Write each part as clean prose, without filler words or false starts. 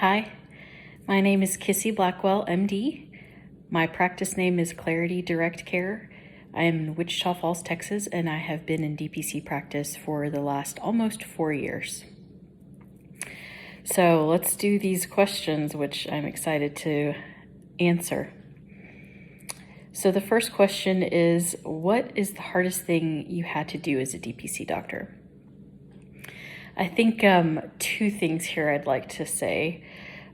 Hi, my name is Kissi Blackwell, MD. My practice name is Clarity Direct Care. I am in Wichita Falls, Texas, and I have been in DPC practice for the last almost 4 years. So let's do these questions, which I'm excited to answer. So the first question is, what is the hardest thing you had to do as a DPC doctor? I think two things here I'd like to say.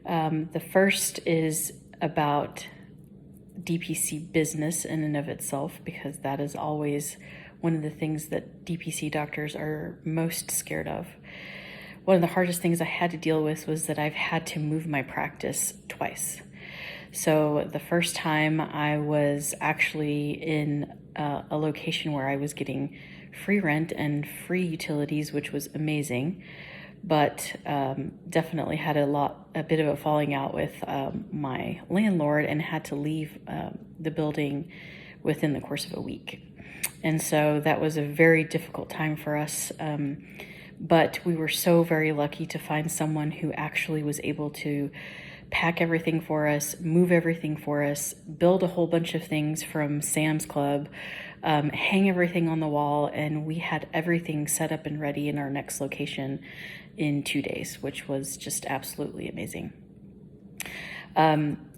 The first is about DPC business in and of itself, because that is always one of the things that DPC doctors are most scared of. One of the hardest things I had to deal with was that I've had to move my practice twice. So the first time I was actually in a location where I was getting free rent and free utilities, which was amazing, but definitely had a bit of a falling out with my landlord and had to leave the building within the course of a week. And so that was a very difficult time for us. But we were so very lucky to find someone who actually was able to pack everything for us, move everything for us, build a whole bunch of things from Sam's Club, hang everything on the wall, and we had everything set up and ready in our next location in 2 days, which was just absolutely amazing.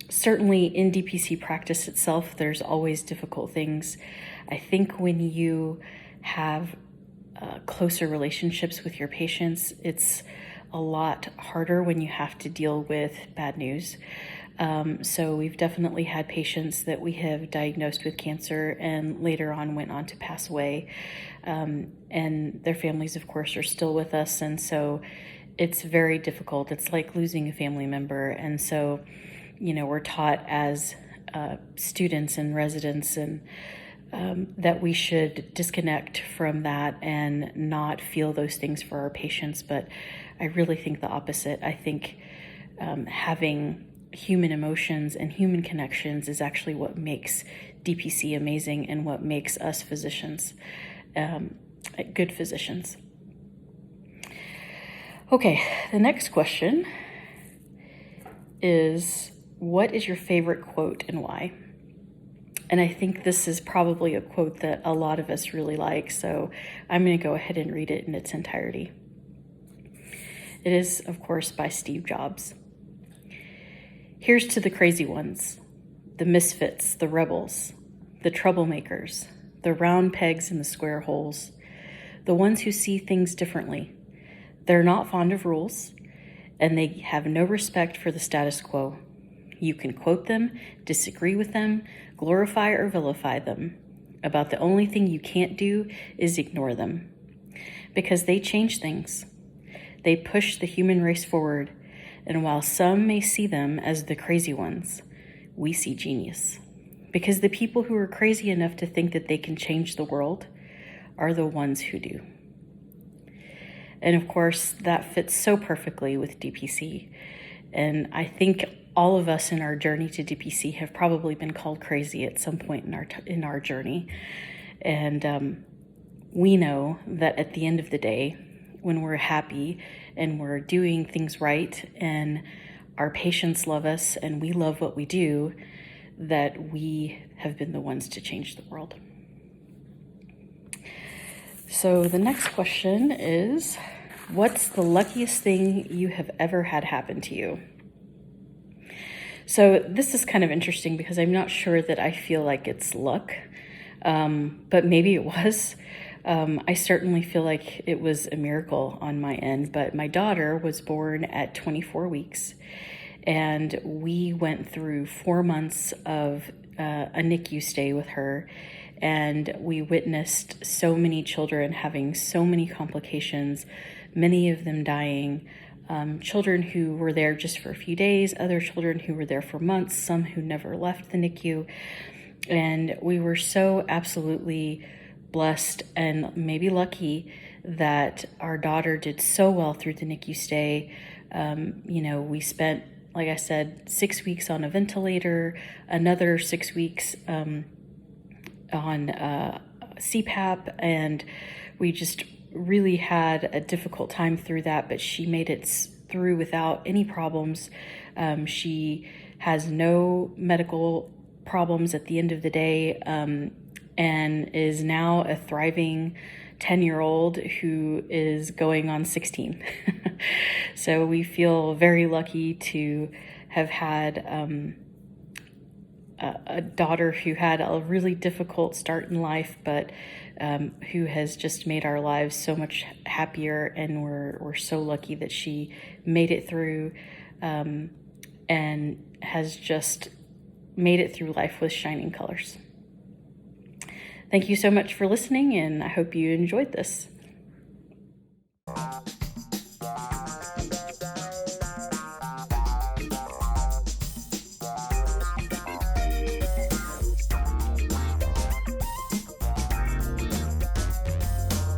Certainly in DPC practice itself, there's always difficult things. I think when you have closer relationships with your patients, it's a lot harder when you have to deal with bad news. So we've definitely had patients that we have diagnosed with cancer and later on went on to pass away. And their families, of course, are still with us. And so it's very difficult. It's like losing a family member. And so, we're taught as students and residents and that we should disconnect from that and not feel those things for our patients. But I really think the opposite. I think having human emotions and human connections is actually what makes DPC amazing and what makes us physicians good physicians. Okay, the next question is, what is your favorite quote and why? And I think this is probably a quote that a lot of us really like, so I'm going to go ahead and read it in its entirety. It is, of course, by Steve Jobs. Here's to the crazy ones, the misfits, the rebels, the troublemakers, the round pegs in the square holes, the ones who see things differently. They're not fond of rules, and they have no respect for the status quo. You can quote them, disagree with them, glorify or vilify them. About the only thing you can't do is ignore them. Because they change things. They push the human race forward, and while some may see them as the crazy ones, we see genius. Because the people who are crazy enough to think that they can change the world are the ones who do. And of course, that fits so perfectly with DPC. And I think all of us in our journey to DPC have probably been called crazy at some point in our journey. And we know that at the end of the day, when we're happy and we're doing things right and our patients love us and we love what we do, that we have been the ones to change the world. So the next question is, what's the luckiest thing you have ever had happen to you? So this is kind of interesting because I'm not sure that I feel like it's luck, but maybe it was. I certainly feel like it was a miracle on my end, but my daughter was born at 24 weeks, and we went through 4 months of a NICU stay with her, and we witnessed so many children having so many complications, many of them dying, children who were there just for a few days, other children who were there for months, some who never left the NICU, and we were so absolutely blessed and maybe lucky that our daughter did so well through the NICU stay. We spent, like I said, 6 weeks on a ventilator, another 6 weeks on CPAP, and we just really had a difficult time through that, but she made it through without any problems. She has no medical problems at the end of the day, and is now a thriving 10-year-old who is going on 16. So we feel very lucky to have had a daughter who had a really difficult start in life, but who has just made our lives so much happier, and we're so lucky that she made it through, and has just made it through life with shining colors. Thank you so much for listening, and I hope you enjoyed this.